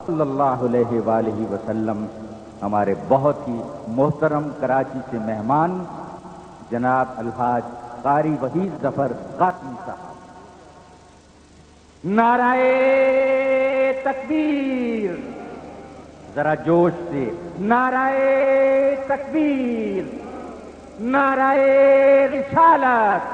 صلی اللہ علیہ وآلہ وسلم ہمارے بہت ہی محترم کراچی سے مہمان جناب الحاج قاری وحید ظفر قاسمی صاحب. نعرہ تکبیر، ذرا جوش سے نعرہ تکبیر، نعرہ رسالت.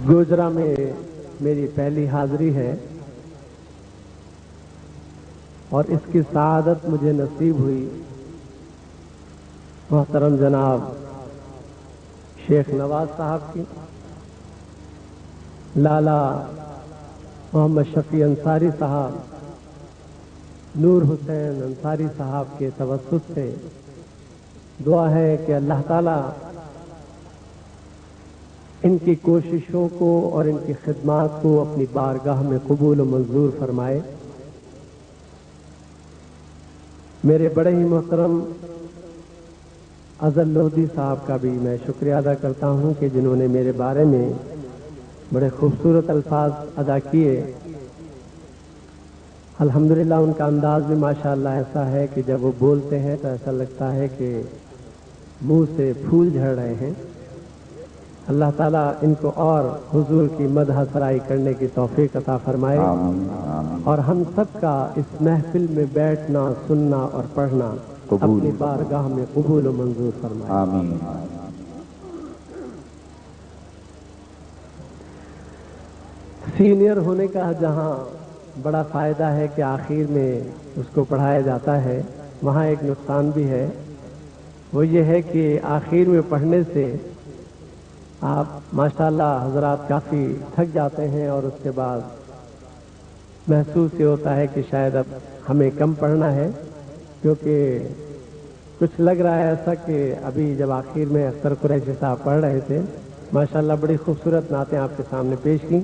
گوجرا میں میری پہلی حاضری ہے اور اس کی سعادت مجھے نصیب ہوئی محترم جناب شیخ نواز صاحب کی، لالا محمد شفیع انصاری صاحب، نور حسین انصاری صاحب کے توسط سے. دعا ہے کہ اللہ تعالیٰ ان کی کوششوں کو اور ان کی خدمات کو اپنی بارگاہ میں قبول و منظور فرمائے. میرے بڑے ہی محترم اظہر لودھی صاحب کا بھی میں شکریہ ادا کرتا ہوں کہ جنہوں نے میرے بارے میں بڑے خوبصورت الفاظ ادا کیے. الحمدللہ ان کا انداز بھی ماشاءاللہ ایسا ہے کہ جب وہ بولتے ہیں تو ایسا لگتا ہے کہ منہ سے پھول جھڑ رہے ہیں. اللہ تعالیٰ ان کو اور حضور کی مدح سرائی کرنے کی توفیق عطا فرمائے. اور ہم سب کا اس محفل میں بیٹھنا، سننا اور پڑھنا اپنی بارگاہ میں قبول و منظور فرمائے. آمین. سینئر ہونے کا جہاں بڑا فائدہ ہے کہ آخر میں اس کو پڑھایا جاتا ہے، وہاں ایک نقصان بھی ہے. وہ یہ ہے کہ آخر میں پڑھنے سے آپ ماشاءاللہ حضرات کافی تھک جاتے ہیں اور اس کے بعد محسوس یہ ہوتا ہے کہ شاید اب ہمیں کم پڑھنا ہے، کیونکہ کچھ لگ رہا ہے ایسا کہ ابھی جب آخر میں اختر قریشی صاحب پڑھ رہے تھے ماشاءاللہ بڑی خوبصورت نعتیں آپ کے سامنے پیش کی،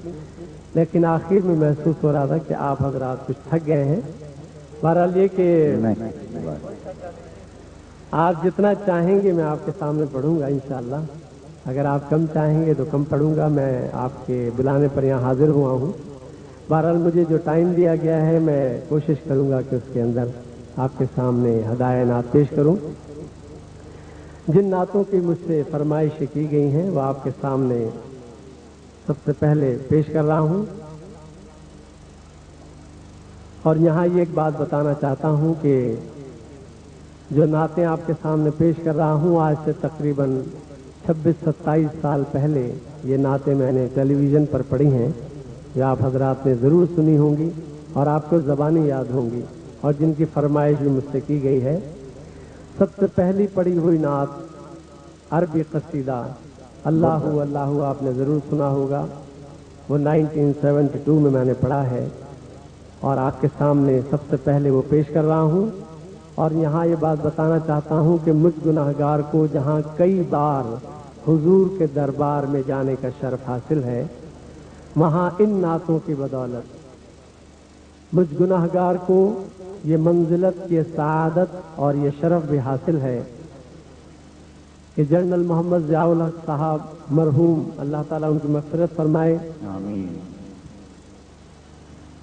لیکن آخر میں محسوس ہو رہا تھا کہ آپ حضرات کچھ تھک گئے ہیں. بہرحال یہ کہ آپ جتنا چاہیں گے میں آپ کے سامنے پڑھوں گا انشاءاللہ. اگر آپ کم چاہیں گے تو کم پڑھوں گا. میں آپ کے بلانے پر یہاں حاضر ہوا ہوں. بہرحال مجھے جو ٹائم دیا گیا ہے میں کوشش کروں گا کہ اس کے اندر آپ کے سامنے ہدایہ نعت پیش کروں. جن نعتوں کی مجھ سے فرمائش کی گئی ہیں وہ آپ کے سامنے سب سے پہلے پیش کر رہا ہوں. اور یہاں یہ ایک بات بتانا چاہتا ہوں کہ جو نعتیں آپ کے سامنے پیش کر رہا ہوں آج سے تقریباً 26-27 سال پہلے یہ نعتیں میں نے ٹیلی ویژن پر پڑھی ہیں، جو آپ حضرات نے ضرور سنی ہوں گی اور آپ کو زبانی یاد ہوں گی، اور جن کی فرمائش بھی مجھ سے کی گئی ہے. سب سے پہلی پڑھی ہوئی نعت عربی قصیدہ اللہ اللہ آپ نے ضرور سنا ہوگا. وہ 1972 میں نے پڑھا ہے اور آپ کے سامنے سب سے پہلے وہ پیش کر رہا ہوں. اور یہاں یہ بات بتانا چاہتا ہوں کہ مجھ گناہگار کو جہاں کئی بار حضور کے دربار میں جانے کا شرف حاصل ہے، وہاں ان نعتوں کی بدولت مجھ گناہگار کو یہ منزلت، یہ سعادت اور یہ شرف بھی حاصل ہے کہ جنرل محمد ضیاء الحق صاحب مرحوم اللہ تعالیٰ ان کی مغفرت فرمائے، آمین،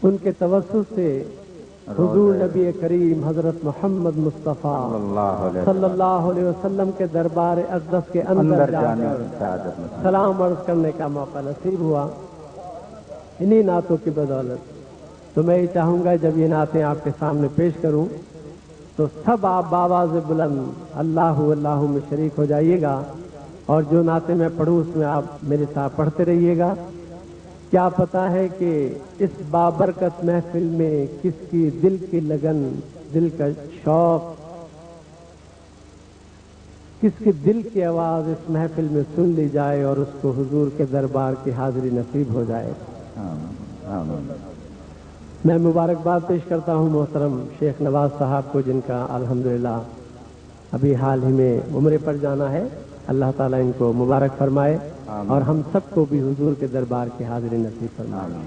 ان کے توسط سے حضور نبی کریم حضرت محمد مصطفیٰ صلی اللہ علیہ وسلم کے دربار اقدس کے اندر جانے سلام عرض کرنے کا موقع نصیب ہوا انہی نعتوں کی بدولت. تو میں یہ چاہوں گا جب یہ نعتیں آپ کے سامنے پیش کروں تو سب آپ بآواز بلند اللہ اللہ میں شریک ہو جائیے گا، اور جو نعتیں میں پڑھوں اس میں آپ میرے ساتھ پڑھتے رہیے گا. کیا پتا ہے کہ اس بابرکت محفل میں کس کی دل کی لگن، دل کا شوق، کس کی دل کی آواز اس محفل میں سن لی جائے اور اس کو حضور کے دربار کی حاضری نصیب ہو جائے. میں مبارکباد پیش کرتا ہوں محترم شیخ نواز صاحب کو، جن کا الحمدللہ ابھی حال ہی میں عمرے پر جانا ہے. اللہ تعالیٰ ان کو مبارک فرمائے اور ہم سب کو بھی حضور کے دربار کی حاضری نصیب فرمائے.